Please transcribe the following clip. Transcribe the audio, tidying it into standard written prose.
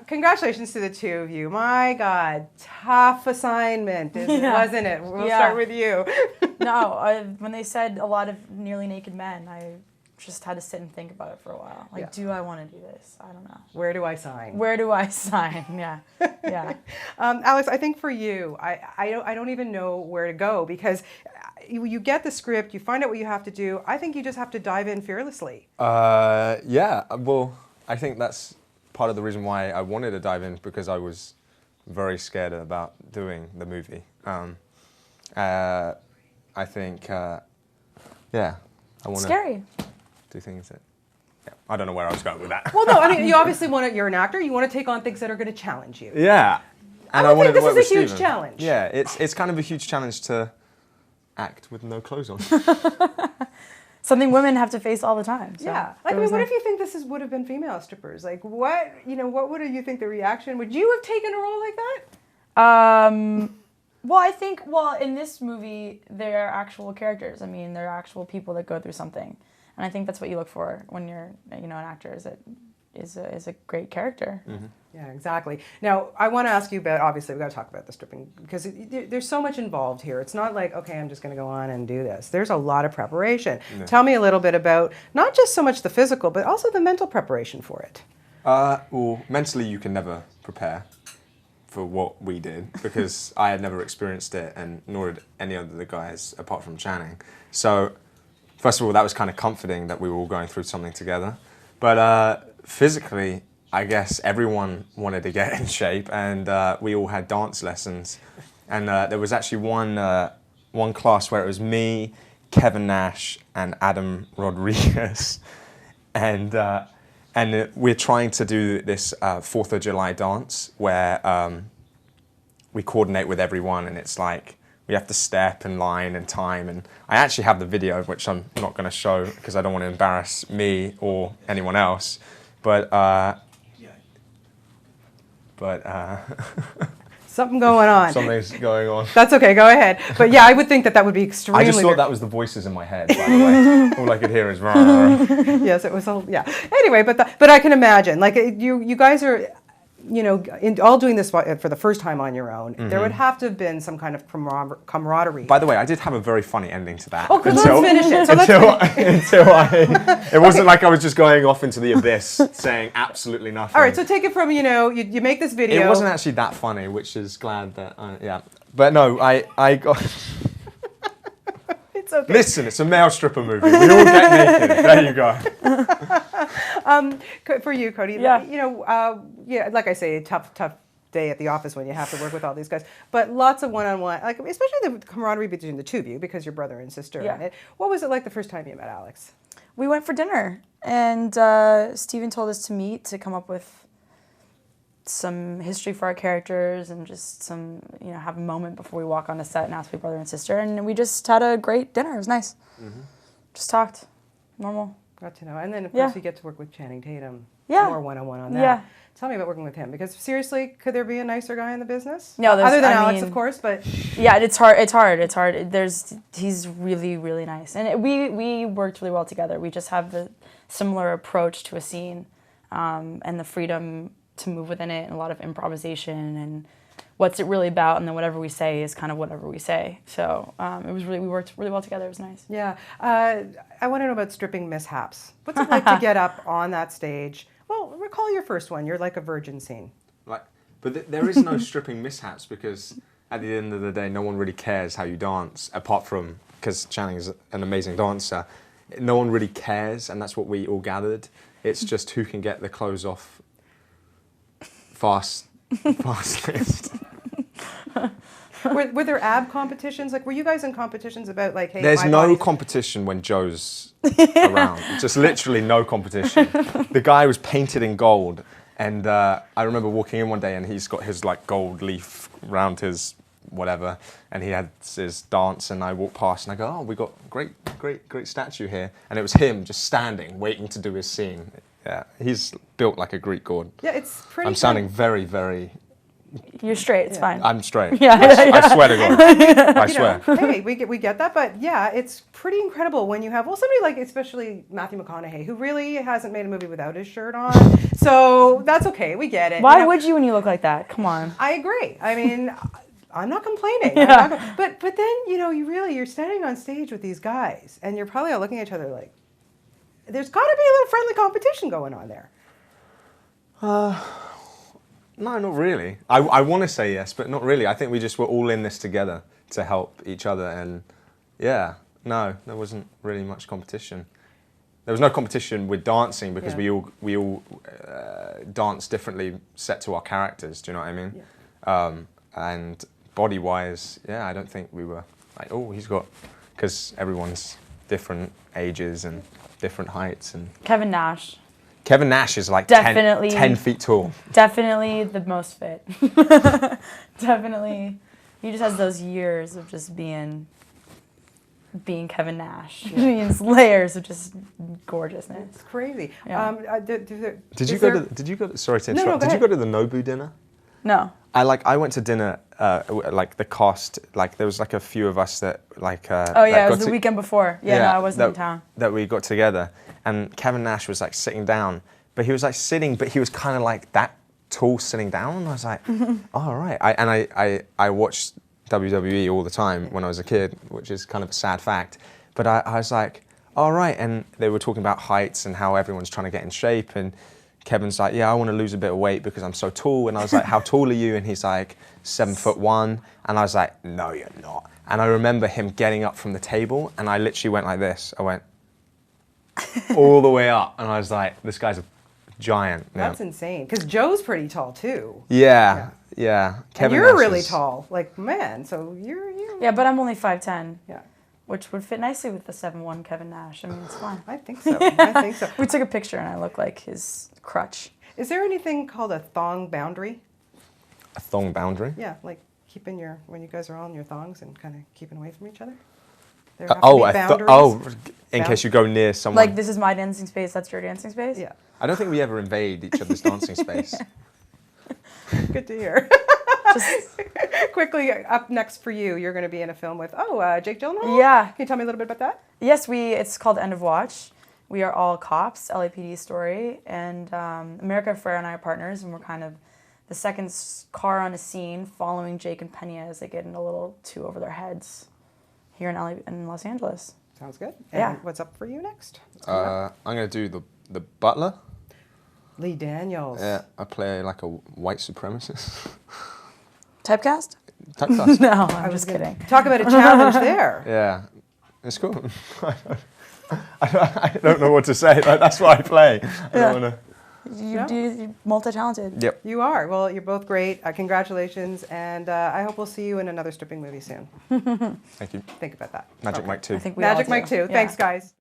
Congratulations to the two of you. My God, tough assignment, wasn't it? We'll start with you. No, when they said a lot of nearly naked men, I just had to sit and think about it for a while. Like, do I want to do this? I don't know. Where do I sign? Where do I sign? Yeah. Alex, I think for you, I don't even know where to go because you get the script, you find out what you have to do. I think you just have to dive in fearlessly. Yeah, well, I think that's part of the reason why I wanted to dive in, because I was very scared about doing the movie. I think, I want to Scary. do things that, I don't know where I was going with that. Well, no, I mean, you obviously you're an actor, you want to take on things that are going to challenge you. Yeah. And I think wanted to work this is a with huge Steven. challenge. Yeah, it's kind of a huge challenge to act with no clothes on. Something women have to face all the time. So Yeah. Like, I mean, what if you think this would have been female strippers? Like, what would you think the reaction? Would you have taken a role like that? Well, I think, in this movie, they're actual characters. I mean, they're actual people that go through something. And I think that's what you look for when you're, an actor, is a great character. Mm-hmm. Yeah, exactly. Now, I want to ask you about, obviously, we've got to talk about the stripping, because there's so much involved here. It's not like, okay, I'm just going to go on and do this. There's a lot of preparation. Yeah. Tell me a little bit about not just so much the physical, but also the mental preparation for it. Well, mentally you can never prepare for what we did, because I had never experienced it, and nor did any of the guys apart from Channing. So, first of all, that was kind of comforting that we were all going through something together. But physically, I guess everyone wanted to get in shape, and we all had dance lessons. And there was actually one class where it was me, Kevin Nash, and Adam Rodriguez, and we're trying to do this 4th of July dance where we coordinate with everyone, and it's like we have to step and line and time. And I actually have the video, which I'm not going to show because I don't want to embarrass me or anyone else. But something going on. Something's going on. That's okay, go ahead. But yeah, I would think that would be extremely... I just thought that was the voices in my head, by the way. All I could hear is... Rah, rah. Yes, it was, yeah. Anyway, but I can imagine, like, you guys are, all doing this for the first time on your own. Mm-hmm. There would have to have been some kind of camaraderie. By the way, I did have a very funny ending to that. Oh, let's finish it. It wasn't like I was just going off into the abyss saying absolutely nothing. All right, so take it from, you make this video. It wasn't actually that funny, which is glad that, yeah. But no, I got... It's okay. Listen, it's a male stripper movie. We all get naked. There you go. For you, Cody, like I say, tough day at the office when you have to work with all these guys, but lots of one-on-one, like especially the camaraderie between the two of you, because you're brother and sister. Yeah. In it. What was it like the first time you met Alex? We went for dinner, and Steven told us to meet to come up with some history for our characters and just some, have a moment before we walk on the set and ask to be brother and sister. And we just had a great dinner. It was nice. Mm-hmm. Just talked. Normal. Got to know. And then, of course, you get to work with Channing Tatum. Yeah. More one-on-one on that. Yeah. Tell me about working with him, because seriously, could there be a nicer guy in the business? No, other than Alex, of course, but... Yeah, it's hard. He's really, really nice. And we worked really well together. We just have the similar approach to a scene, and the freedom to move within it, and a lot of improvisation, and what's it really about, and then whatever we say is kind of whatever we say. So we worked really well together. It was nice. Yeah. I want to know about stripping mishaps. What's it like to get up on that stage? Well, recall your first one. You're like a virgin scene. But there is no stripping mishaps, because at the end of the day, no one really cares how you dance, apart from, because Channing is an amazing dancer, no one really cares, and that's what we all gathered. It's just who can get the clothes off fastest. Were there ab competitions? Like, were you guys in competitions about, like, hey, there's no competition when Joe's around. Just literally no competition. The guy was painted in gold, and I remember walking in one day, and he's got his like gold leaf around his whatever, and he had his dance, and I walked past, and I go, oh, we got great statue here, and it was him just standing, waiting to do his scene. Yeah, he's built like a Greek god. Yeah, it's pretty. I'm sounding very, very You're straight. It's fine. I'm straight. Yeah. I swear to God. I swear. Hey, we get that, but yeah, it's pretty incredible when you have somebody like especially Matthew McConaughey who really hasn't made a movie without his shirt on. So that's okay. We get it. Why would you when you look like that? Come on. I agree. I mean, I'm not complaining. Yeah. But then you're standing on stage with these guys, and you're probably all looking at each other like, there's got to be a little friendly competition going on there. No, not really. I want to say yes, but not really. I think we just were all in this together to help each other, and yeah, no, there wasn't really much competition. There was no competition with dancing because we all dance differently, set to our characters. Do you know what I mean? Yeah. And body-wise, yeah, I don't think we were like, oh, he's got, because everyone's different ages and different heights and. Kevin Nash. Kevin Nash is like Definitely 10 feet tall. Definitely the most fit. Definitely. He just has those years of just being Kevin Nash. Yeah. It's layers of just gorgeousness. It's crazy. Yeah. Did you go to sorry to interrupt. Did you go to the Nobu dinner? No. I went to dinner, like the cast, like there was like a few of us that like. Oh yeah, it was the weekend before. Yeah, no, I wasn't in town. That we got together, and Kevin Nash was like sitting down, but he was like sitting, but he was kind of like that tall sitting down, and I was like, oh, all right. I watched WWE all the time when I was a kid, which is kind of a sad fact, but I was like, all right, and they were talking about heights and how everyone's trying to get in shape, and Kevin's like, yeah, I want to lose a bit of weight because I'm so tall. And I was like, how tall are you? And he's like, 7'1". And I was like, no, you're not. And I remember him getting up from the table, and I literally went like this. I went all the way up, and I was like, this guy's a giant. That's insane. Because Joe's pretty tall too. Yeah. Kevin and you're really tall, like man. So you're. Yeah, but I'm only 5'10". Yeah. Which would fit nicely with the 7'1" Kevin Nash. I mean, it's fine. I think so. We took a picture and I look like his crutch. Is there anything called a thong boundary? A thong boundary? Yeah, like keeping when you guys are all in your thongs and kind of keeping away from each other? There in case you go near someone. Like this is my dancing space, that's your dancing space? Yeah. I don't think we ever invade each other's dancing space. Good to hear. Just quickly, up next for you, you're going to be in a film with, Jake Gyllenhaal? Yeah. Can you tell me a little bit about that? Yes, it's called End of Watch. We are all cops, LAPD story, and America Ferrer and I are partners, and we're kind of the second car on a scene following Jake and Pena as they get in a little too over their heads here in Los Angeles. Sounds good. Yeah. And what's up for you next? I'm going to do the butler. Lee Daniels. Yeah, I play like a white supremacist. Typecast? Typecast. No, I'm just kidding. Talk about a challenge there. Yeah, it's cool. I don't know what to say. Like, that's what I play. I don't want to. You're multi-talented. Yep. You are. Well, you're both great. Congratulations, and I hope we'll see you in another stripping movie soon. Thank you. Think about that. Magic Mike 2. I think we Magic all Mike do. 2. Thanks, guys.